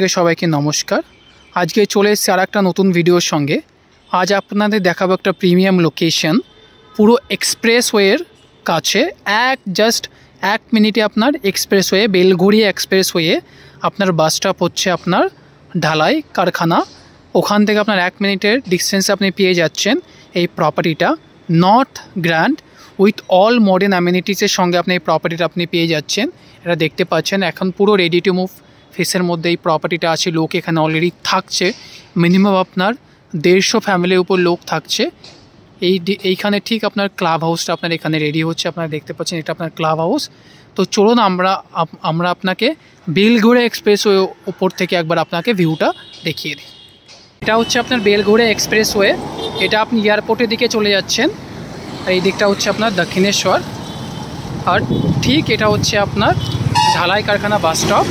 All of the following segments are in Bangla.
সবাইকে নমস্কার। আজকে চলে এসেছি আর একটা নতুন ভিডিওর সঙ্গে। আজ আপনাদের দেখাবো একটা প্রিমিয়াম লোকেশন, পুরো এক্সপ্রেসওয়ের কাছে, জাস্ট 1 মিনিটে আপনার এক্সপ্রেসওয়ে, বেলঘড়িয়া এক্সপ্রেসওয়ে আপনার বাস স্টপ হচ্ছে আপনার ঢালাই কারখানা। ওখান থেকে আপনার 1 মিনিটের ডিস্টেন্সে আপনি পেয়ে যাচ্ছেন এই প্রপার্টিটা। North grand with all modern অ্যামিনিটিসের সঙ্গে আপনি এই প্রপার্টিটা আপনি পেয়ে যাচ্ছেন। এটা দেখতে পাচ্ছেন এখন পুরো রেডি টু মুভ ফেসের মধ্যে এই প্রপার্টিটা আছে। লোক এখানে অলরেডি থাকছে, মিনিমাম আপনার 150 ফ্যামিলির উপর লোক থাকছে। এইখানে ঠিক আপনার ক্লাব হাউসটা আপনার এখানে রেডি হচ্ছে, আপনারা দেখতে পাচ্ছেন এটা আপনার ক্লাব হাউস। তো চলুন আমরা আপনাকে বেলঘড়িয়া এক্সপ্রেসওয়ে উপর থেকে একবার আপনাকে ভিউটা দেখিয়ে দিই। এটা হচ্ছে আপনার বেলঘড়িয়া এক্সপ্রেসওয়ে, এটা আপনি এয়ারপোর্টের দিকে চলে যাচ্ছেন। আর এই দিকটা হচ্ছে আপনার দক্ষিণেশ্বর, আর ঠিক এটা হচ্ছে আপনার ঢালাই কারখানা বাস স্টপ।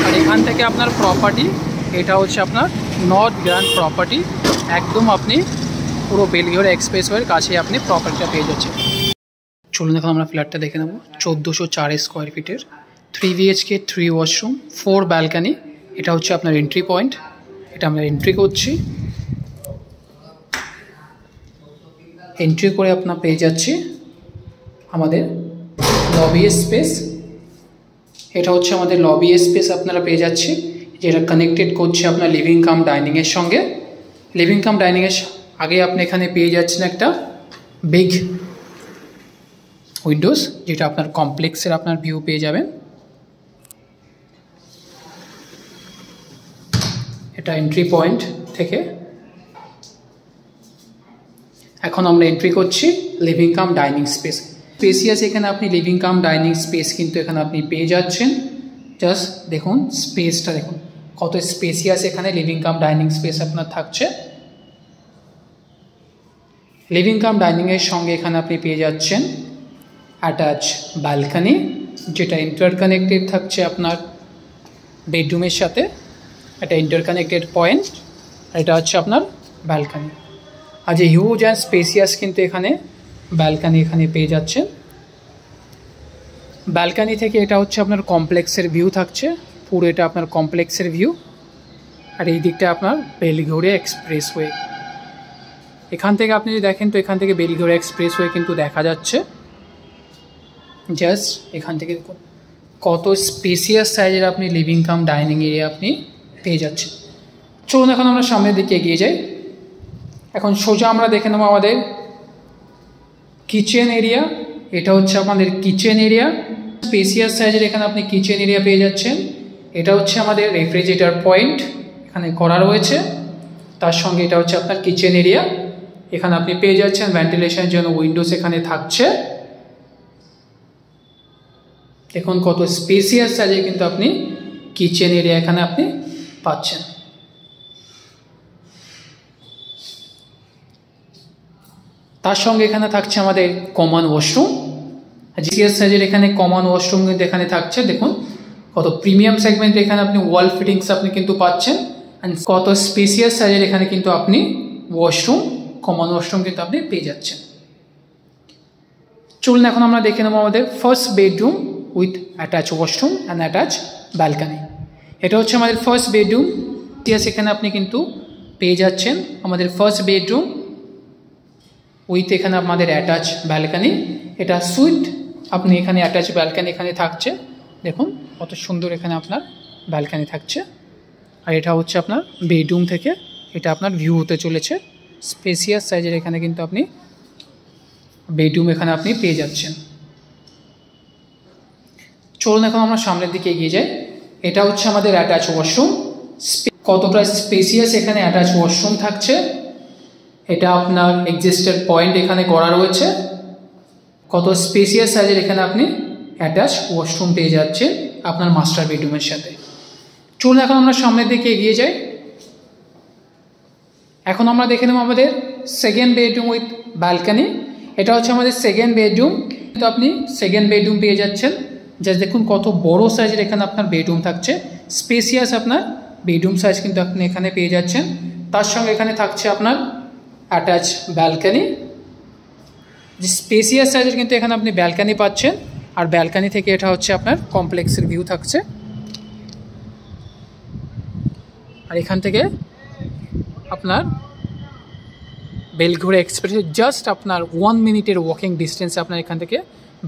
আর এখান থেকে আপনার প্রপার্টি, এটা হচ্ছে আপনার নর্থ গ্র্যান্ড প্রপার্টি। একদম আপনি পুরো বেলঘড়িয়া এক্সপ্রেসওয়ের কাছে আপনি প্রপার্টিটা পেয়ে যাচ্ছেন। চলুন এখন আমরা ফ্ল্যাটটা দেখে নেব। 1404 স্কোয়ার ফিটের, 3 BHK, 3 ওয়াশরুম, 4 ব্যালকানি। এটা হচ্ছে আপনার এন্ট্রি পয়েন্ট। এটা আমরা এন্ট্রি করছি। এন্ট্রি করে আপনার পেয়ে যাচ্ছি আমাদের লবি স্পেস। এটা হচ্ছে আমাদের লবি স্পেস আপনারা পেয়ে যাচ্ছি, যেটা কানেক্টেড করছে আপনার লিভিং কাম ডাইনিংয়ের সঙ্গে। লিভিং কাম ডাইনিংয়ের আগে আপনি এখানে পেয়ে যাচ্ছেন একটা বিগ উইন্ডোজ, যেটা আপনার কমপ্লেক্সের আপনার ভিউ পেয়ে যাবেন। এটা এন্ট্রি পয়েন্ট থেকে এখন আমরা এন্ট্রি করছি living cum dining space. Spacious এখানে আপনি লিভিং কাম ডাইনিং স্পেস কিন্তু এখানে আপনি পেয়ে যাচ্ছেন। জাস্ট দেখুন স্পেসটা, দেখুন কত স্পেসিয়াস এখানে লিভিং কাম ডাইনিং স্পেস আপনার থাকছে। লিভিং কাম ডাইনিংয়ের সঙ্গে এখানে আপনি পেয়ে যাচ্ছেন অ্যাটাচ ব্যালকানি, যেটা ইন্টারকানেক্টেড থাকছে আপনার বেডরুমের সাথে। এটা ইন্টারকানেক্টেড পয়েন্ট, এটা হচ্ছে আপনার ব্যালকানি। আর যে হিউজ অ্যান্ড স্পেসিয়াস কিন্তু এখানে ব্যালকানি এখানে পেয়ে যাচ্ছেন। ব্যালকানি থেকে এটা হচ্ছে আপনার কমপ্লেক্সের ভিউ থাকছে, পুরো এটা আপনার কমপ্লেক্সের ভিউ। আর এই দিকটা আপনার বেলঘড়িয়া এক্সপ্রেসওয়ে। এখান থেকে আপনি যদি দেখেন তো এখান থেকে বেলঘড়িয়া এক্সপ্রেসওয়ে কিন্তু দেখা যাচ্ছে। জাস্ট এখান থেকে দেখুন কত স্পেসিয়াস সাইজের আপনি লিভিং কাম ডাইনিং এরিয়া আপনি পেয়ে যাচ্ছেন। চলুন এখন আমরা সামনের দিকে এগিয়ে যাই। এখন সোজা আমরা দেখে নেব আমাদের কিচেন এরিয়া। এটা হচ্ছে আমাদের কিচেন এরিয়া, স্পেসিয়াস সাইজের এখানে আপনি কিচেন এরিয়া পেয়ে যাচ্ছেন। এটা হচ্ছে আমাদের রেফ্রিজারেটর পয়েন্ট এখানে করা রয়েছে, তার সঙ্গে এটা হচ্ছে আপনার কিচেন এরিয়া। এখানে আপনি পেয়ে যাচ্ছেন ভেন্টিলেশনের জন্য উইন্ডোজ এখানে থাকছে। দেখুন কত স্পেসিয়াস সাইজে কিন্তু আপনি কিচেন এরিয়া এখানে আপনি পাচ্ছেন। তার সঙ্গে এখানে থাকছে আমাদের কমন ওয়াশরুম। জিএস সাইজের এখানে কমন ওয়াশরুম কিন্তু এখানে থাকছে। দেখুন কত প্রিমিয়াম সেগমেন্ট এখানে আপনি ওয়াল ফিটিংস আপনি কিন্তু পাচ্ছেন। অ্যান্ড কত স্পেসিয়াস সাইজের এখানে কিন্তু আপনি ওয়াশরুম, কমন ওয়াশরুম কিন্তু আপনি পেয়ে যাচ্ছেন। চলুন এখন আমরা দেখে নেব আমাদের first bedroom with attach washroom and attach balcony. এটা হচ্ছে আমাদের ফার্স্ট বেডরুম। এখানে আপনি কিন্তু পেয়ে যাচ্ছেন আমাদের ফার্স্ট বেডরুম উইথ এখানে আমাদের অ্যাটাচ ব্যালকানি। এটা সুইট আপনি এখানে অ্যাটাচ ব্যালকানি এখানে থাকছে। দেখুন কত সুন্দর এখানে আপনার ব্যালকানি থাকছে। আর এটা হচ্ছে আপনার বেডরুম থেকে এটা আপনার ভিউ হতে চলেছে। স্পেসিয়াস সাইজের এখানে কিন্তু আপনি বেডরুম এখানে আপনি পেয়ে যাচ্ছেন। চলুন এখন আমরা সামনের দিকে এগিয়ে যাই। এটা হচ্ছে আমাদের অ্যাটাচ ওয়াশরুম। কতটা স্পেসিয়াস এখানে অ্যাটাচ ওয়াশরুম থাকছে। এটা আপনার এক্সিস্টেড পয়েন্ট এখানে করা রয়েছে। কত স্পেসিয়াস সাইজের এখানে আপনি অ্যাটাচ ওয়াশরুম পেয়ে যাচ্ছেন আপনার মাস্টার বেডরুমের সাথে। চলুন এখন আমরা সামনের দিকে এগিয়ে যাই। এখন আমরা দেখে নেব আমাদের সেকেন্ড বেডরুম উইথ ব্যালকানি। এটা হচ্ছে আমাদের সেকেন্ড বেডরুম। কিন্তু আপনি সেকেন্ড বেডরুম পেয়ে যাচ্ছেন। জাস্ট দেখুন কত বড় সাইজের এখানে আপনার বেডরুম থাকছে। স্পেসিয়াস আপনার বেডরুম সাইজ কিন্তু আপনি এখানে পেয়ে যাচ্ছেন। তার সঙ্গে এখানে থাকছে আপনার অ্যাটাচ ব্যালকানি। যে স্পেসিয়াস সাইজের কিন্তু এখানে আপনি ব্যালকানি পাচ্ছেন। আর ব্যালকানি থেকে এটা হচ্ছে আপনার কমপ্লেক্সের ভিউ থাকছে। আর এখান থেকে আপনার বেলঘড়িয়া এক্সপ্রেস জাস্ট আপনার 1 মিনিটের ওয়াকিং ডিস্টেন্সে আপনার এখান থেকে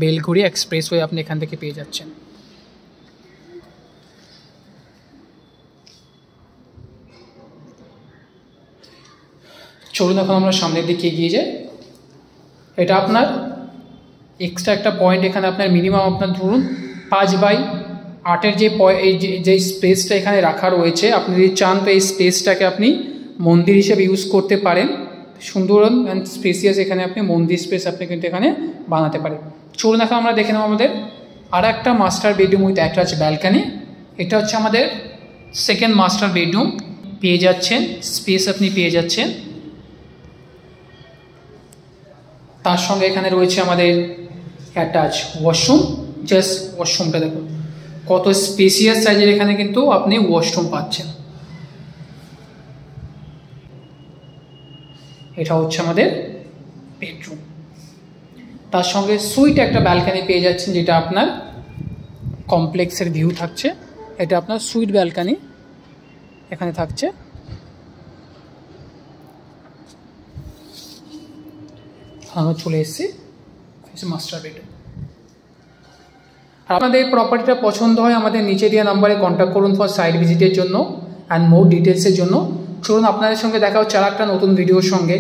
বেলঘড়িয়া এক্সপ্রেসওয়ে আপনি এখান থেকে পেয়ে যাচ্ছেন। চলুন এখন আমরা সামনের দিকে এগিয়ে যাই। এটা আপনার এক্সট্রা একটা পয়েন্ট, এখানে আপনার মিনিমাম আপনার ধরুন 5/8 যে স্পেসটা এখানে রাখা রয়েছে, আপনি যদি চান তো এই স্পেসটাকে আপনি মন্দির হিসেবে ইউজ করতে পারেন। সুন্দর অ্যান্ড স্পেসিয়াস এখানে আপনি মন্দির স্পেস আপনি কিন্তু এখানে বানাতে পারেন। চলুন এখন আমরা দেখে নেব আমাদের আর একটা master bedroom with attach balcony. এটা হচ্ছে আমাদের সেকেন্ড মাস্টার বেডরুম। পেয়ে যাচ্ছেন স্পেস, আপনি পেয়ে যাচ্ছেন। তার সঙ্গে এখানে রয়েছে আমাদের অ্যাটাচ ওয়াশরুম। জাস্ট ওয়াশরুমটা দেখুন কত স্পেসিয়াস সাইজের, এখানে কিন্তু আপনি ওয়াশরুম পাচ্ছেন। এটা হচ্ছে আমাদের বেডরুম। তার সঙ্গে সুইট একটা ব্যালকানি পেয়ে যাচ্ছেন, যেটা আপনার কমপ্লেক্সের ভিউ থাকছে। এটা আপনার সুইট ব্যালকানি এখানে থাকছে। আমরা চলে এসেছি মাস্টার বেডরুম। আর আপনাদের এই প্রপার্টিটা পছন্দ হয় আমাদের নিচে দেওয়া নাম্বারে কন্ট্যাক্ট করুন ফর সাইট ভিজিটের জন্য অ্যান্ড মোর ডিটেলসের জন্য। চলুন আপনাদের সঙ্গে দেখা হচ্ছে আর একটা নতুন ভিডিওর সঙ্গে।